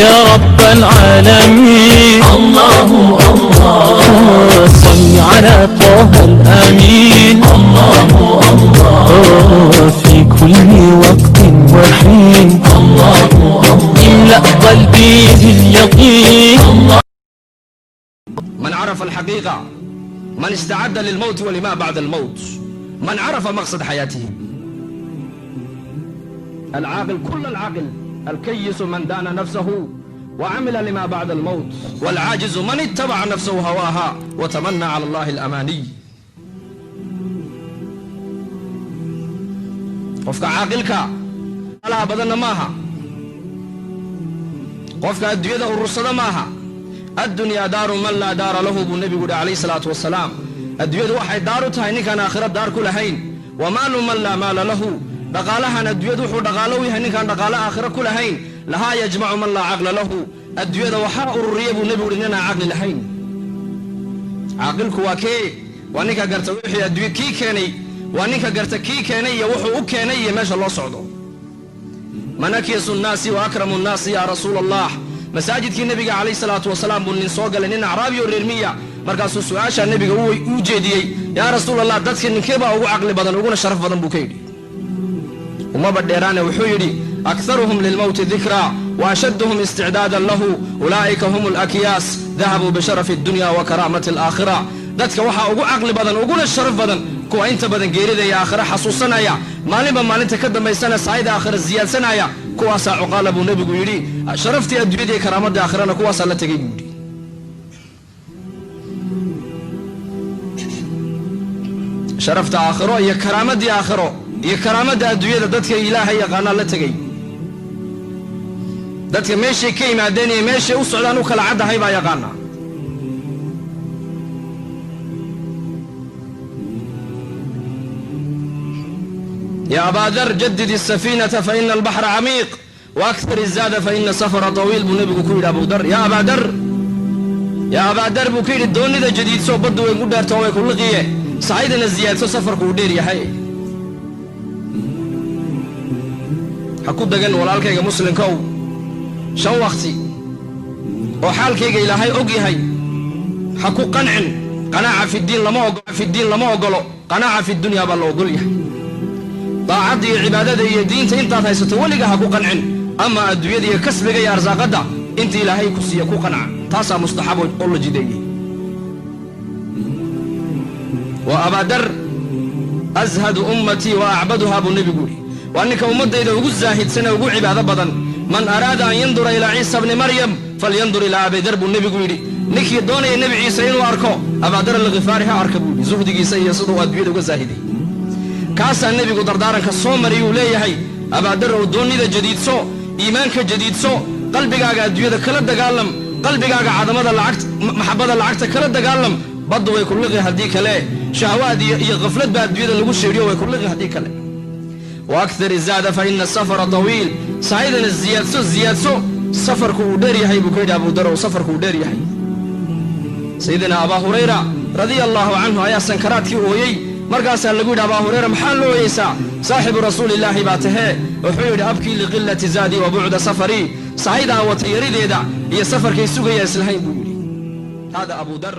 يا رب العالمين. الله الله صل على طه الأمين. الله الله في كل وقت وحين. الله الله املأ قلبي باليقين. من عرف الحقيقة، من استعد للموت ولما بعد الموت، من عرف مقصد حياته. العاقل كل العاقل، الكيس من دان نفسه وعمل لما بعد الموت، والعاجز من اتبع نفسه هواها وتمنى على الله الأماني. قفك عاقلك لا بدن ماها، قفك الدنيا الرصد ماها. الدنيا دار من لا دار له بالنبي عليه الصلاة والسلام. الدنيا waxay daar u tahay ninkaan aakhirad daar ku lahayn. ومال من لا مال له dhaqaalahana adduunyadu wuxuu dhaqaalo u yahay ninkaan dhaqaalo aakhiro ku lahayn. lahaa yajmacu man laa caqla lahu. adduunyada waxaa ururiya buu nebigu uhi ninaan caqli lahayn. caaqilku waa kee? waa ninka garta wixii adduunya kii keenay, waa ninka garta kii keenay iyo wuxuu u keenay iyo meesha loo socdo. man akyasu nnaasi wa akramu nnaasi yaa rasuula allah. masaajidkii nebiga calayhi salaatu wasalaam buu nin soo galay, nin acraabi oo reer miya. markaasuu su-aasha nebiga u jeediyey, yaa rasuul allah, dadka ninkee baa ugu caqli badan uguna sharaf badan buu ka yidhi. umaba dheeraane wuxuu yidhi, akharuhum lilmowti dikraa wa ashadduhum isticdaadan lahu ulaa'ika hum alakyaas dahabuu bisharafi addunya wa karaamati alaakhira. dadka waxaa ugu caqli badan uguna sharaf badan kuwa inta badan geerida iyo aakhira xasuusanaya, maalinba maalinta ka dambaysana saayida aakhira ziyaadsanaya. kuwaasaa cuqaala buu nebigu yidhi, sharaftii adduunyada iyo karaamadda aakhirana kuwaasaa la tegey buu yidhi. sharafta aakhiro iyo karaamadii aakhiro iyo karaamadda adduunyada dadka ilaahay yaqaanaa la tegey. dadka meeshay ka yimaadeen iyo meeshay u socdaan u kala caddahay baa yaqaanaa. يا أبا ذر جدد السفينة فإن البحر عميق وأكثر الزاد فإن السفر طويل. بنبي كويل أبو ذر، يا أبا ذر، يا أبا ذر بكيل الدون إذا جديد سو بدو يقول دار توي كل غيه سعيدنا الزياد سو سفر كودير يا حي. حكود دجن ولالك يا مسلم كو شو وقتي وحالك يا إلهي أوجي هاي. حكو قناعة في الدين لما في الدين لما أقوله قناعة في الدنيا بالله أقول يا طاعتي عبادتي هي دينتي انت هيستو ولغا كو قنعن. اما ادويدي كسبغا يا ارزاقدا انت الهي كسيه كو قنع تاسا مستحب قول جدي. وابا در ازهد امتي واعبدها بالنبي قولي وانك امديده ugu zaahidsan ugu cibaado badan. man arada an yandura ila Isa ibn Maryam falyandur ila Abi Dar buu nabigu yidhi. ninkii doonaya nabi Ciise inuu arko Aba Dar al-Ghifaari ha arka buu yidhi. zuhdigiisa iyo sidoo adduunyada uga zaahiday kaasaa nebigu dardaaranka soo mariyuu leeyahay, abaadarrow doonnida jadiidso, iimaanka jadiidso, qalbigaaga adduunyada kala dagaalam, qalbigaaga cadamada maxabada lacagta kala dagaalam. baddu way ku liqi haddii kale, shahwaad iyo khaflad baa adduunyada lagu sheeriyo way ku liqi haddii kale. wa akthar izaada fa ina asafara tawiil. saa'idana ziyaadso safarku uu dheer yahay buu ka yidhi Abu Dar, safarku uu dheer yahay. sayidina Abaa Hurayra radia allahu canhu ayaa sankaraadkii ooyey. markaasaa lagu yidhi Abaa Hurayra maxaa loo ooyeysaa? saaxibu rasuulillaahi baa tahee. wuxuu yidhi abkii liqillati zaadi wa bucda safarii. sahaydaan wata yarideeda iyo safarkay sugaya islahayn buu yidhi. hada Abu Dar.